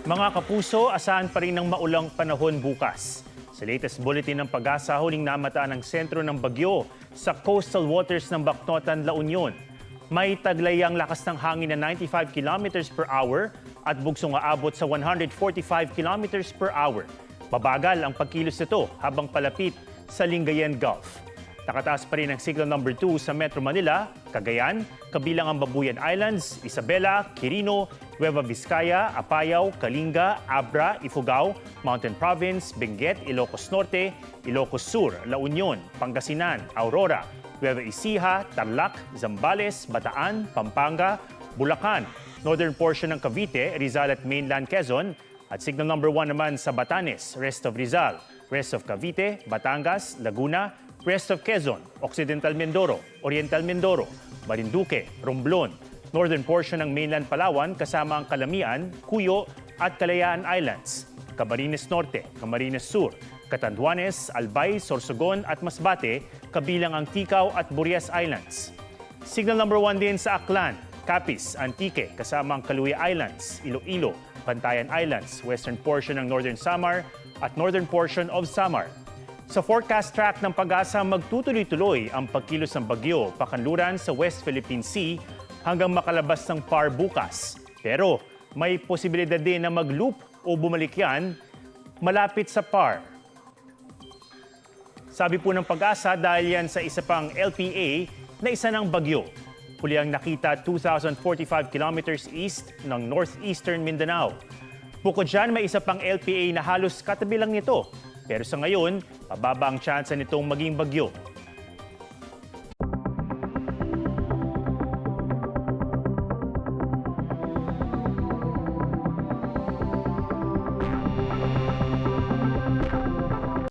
Mga kapuso, asahan pa rin ng maulang panahon bukas. Sa latest bulletin ng Pag-asa, huling namataan ang sentro ng bagyo sa coastal waters ng Bacnotan, La Union. May taglayang lakas ng hangin na 95 kilometers per hour at bugsong aabot sa 145 kilometers per hour. Babagal ang pagkilos nito habang palapit sa Lingayen Gulf. Nakataas pa rin ang signal number 2 sa Metro Manila, Cagayan, kabilang ang Babuyan Islands, Isabela, Quirino, Nueva Vizcaya, Apayao, Kalinga, Abra, Ifugao, Mountain Province, Benguet, Ilocos Norte, Ilocos Sur, La Union, Pangasinan, Aurora, Nueva Ecija, Tarlac, Zambales, Bataan, Pampanga, Bulacan, northern portion ng Cavite, Rizal at mainland Quezon, at signal number 1 naman sa Batanes, rest of Rizal, rest of Cavite, Batangas, Laguna, rest of Quezon, Occidental Mindoro, Oriental Mindoro, Marinduque, Romblon, northern portion ng mainland Palawan kasama ang Calamian, Cuyo at Kalayaan Islands, Camarines Norte, Camarines Sur, Catanduanes, Albay, Sorsogon at Masbate kabilang ang Ticao at Burias Islands. Signal number 1 din sa Aklan, Capiz, Antique kasama ang Caluya Islands, Iloilo, Bantayan Islands, western portion ng Northern Samar at northern portion of Samar. Sa forecast track ng Pag-asa, magtutuloy-tuloy ang pagkilos ng bagyo pakanluran sa West Philippine Sea hanggang makalabas ng PAR bukas. Pero may posibilidad din na mag-loop o bumalik yan malapit sa PAR. Sabi po ng Pag-asa dahil yan sa isa pang LPA na isa ng bagyo. Huli ang nakita 2,045 kilometers east ng northeastern Mindanao. Bukod dyan, may isa pang LPA na halos katabi lang nito. Pero sa ngayon, pababa ang tsansa nitong maging bagyo.